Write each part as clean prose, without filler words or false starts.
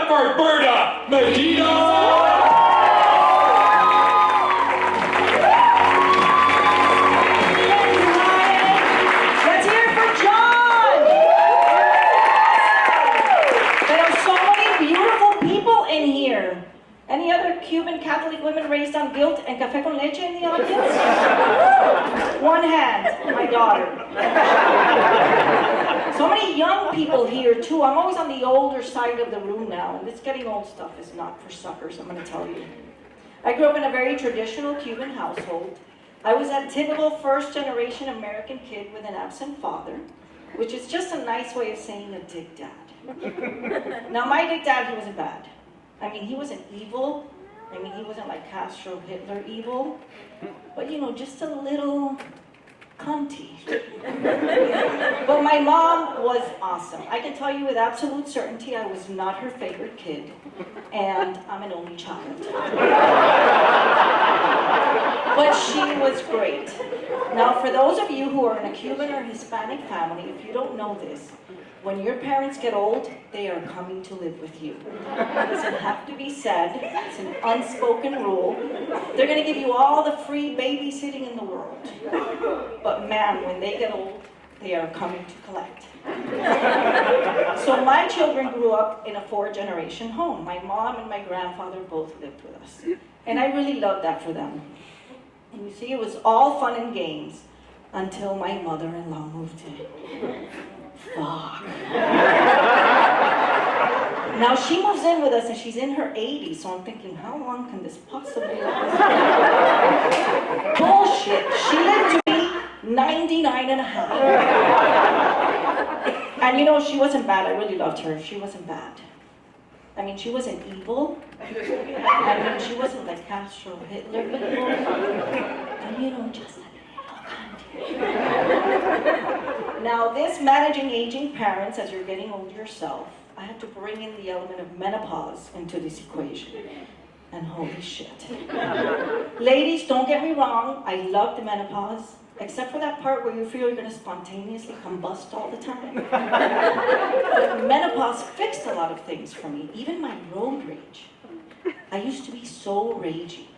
up for Berta Medina! Any other Cuban Catholic women raised on guilt and café con leche in the audience? One hand, my daughter. So many young people here too. I'm always on the older side of the room now, and this getting old stuff is not for suckers, I'm going to tell you. I grew up in a very traditional Cuban household. I was that typical first-generation American kid with an absent father, which is just a nice way of saying a dick dad. Now, my dick dad, he wasn't bad. I mean, he wasn't evil. I mean, he wasn't like Castro, Hitler evil. But, you know, just a little cunty. But my mom was awesome. I can tell you with absolute certainty I was not her favorite kid. And I'm an only child. But she was great. Now, for those of you who are in a Cuban or Hispanic family, if you don't know this, when your parents get old, they are coming to live with you. It doesn't have to be said. It's an unspoken rule. They're going to give you all the free babysitting in the world. But man, when they get old, they are coming to collect. So my children grew up in a 4-generation home. My mom and my grandfather both lived with us. And I really loved that for them. And you see, it was all fun and games until my mother-in-law moved in. Fuck. Now she moves in with us and she's in her 80s, so I'm thinking, how long can this possibly last? Bullshit. She lived to be 99 and a half. And you know, she wasn't bad. I really loved her. She wasn't bad. I mean, she wasn't evil. I mean, she wasn't like Castro, Hitler evil. And you know, just now, this managing aging parents as you're getting old yourself, I had to bring in the element of menopause into this equation. And holy shit. Ladies, don't get me wrong, I love the menopause, except for that part where you feel you're going to spontaneously combust all the time. But menopause fixed a lot of things for me, even my road rage. I used to be so ragey.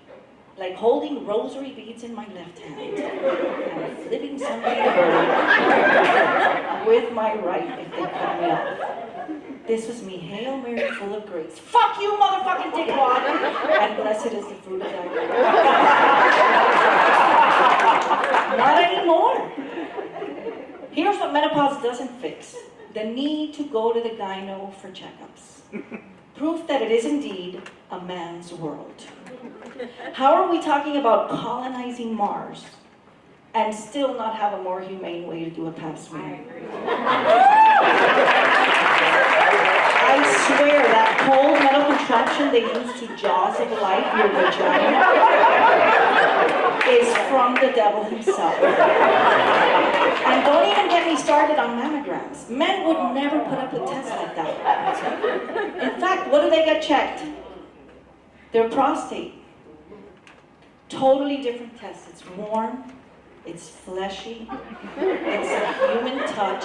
Like holding rosary beads in my left hand and flipping somebody over with my right if they cut me off. This was me, Hail Mary, full of grace. Fuck you, motherfucking dickwad! And blessed is the fruit of thy womb. Not anymore. Here's what menopause doesn't fix. The need to go to the gyno for checkups. Proof that it is indeed a man's world. How are we talking about colonizing Mars and still not have a more humane way to do a pap smear? I swear that cold metal contraption they use to jaws of life your vagina is from the devil himself. And don't even get me started on mammograms. Men would never put up with tests like that. In fact, what do they get checked? Their prostate. Totally different test. It's warm, it's fleshy, it's a human touch.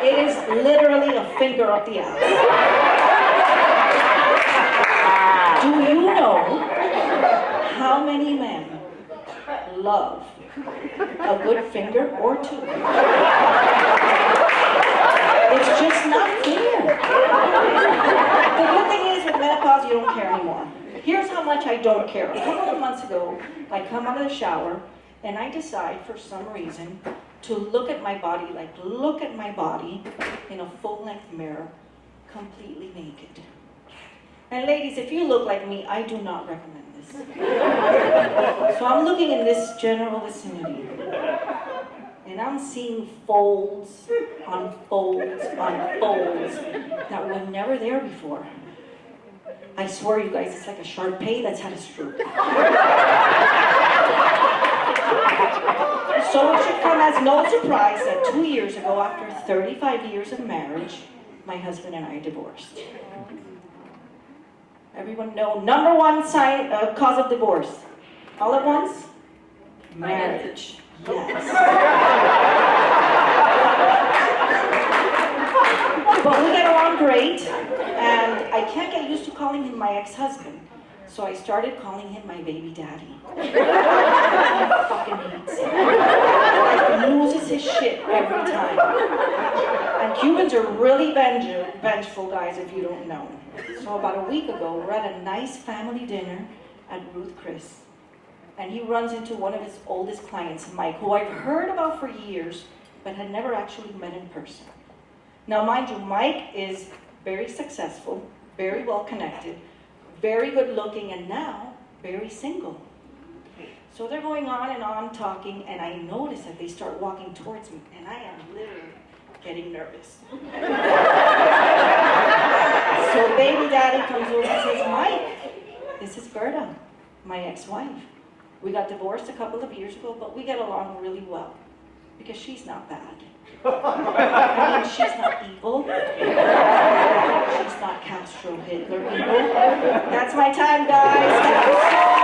It is literally a finger up the ass. Do you know how many men love a good finger or two? It's just not fair. The good thing is with menopause, you don't care anymore. Here's how much I don't care. A couple of months ago, I come out of the shower and I decide for some reason to look at my body in a full-length mirror, completely naked. And ladies, if you look like me, I do not recommend this. So I'm looking in this general vicinity, and I'm seeing folds on folds on folds that were never there before. I swear, you guys, it's like a Shar-Pei that's had a stroke. So it should come as no surprise that 2 years ago, after 35 years of marriage, my husband and I divorced. Everyone know number one cause of divorce. All at once? Marriage. Yes. But we get along great, and I can't get used to calling him my ex-husband. So I started calling him my baby daddy. He fucking hates it. Like, loses his shit every time. And Cubans are really vengeful guys, if you don't know. So about a week ago, we're at a nice family dinner at Ruth Chris. And he runs into one of his oldest clients, Mike, who I've heard about for years, but had never actually met in person. Now, mind you, Mike is very successful, very well connected, very good looking, and now very single. So they're going on and on talking, and I notice that they start walking towards me, and I am literally getting nervous. So baby daddy comes over and says, Mike, this is Gerda, my ex-wife. We got divorced a couple of years ago, but we get along really well because she's not bad. I mean, she's not evil. She's not Castro, Hitler evil. That's my time, guys.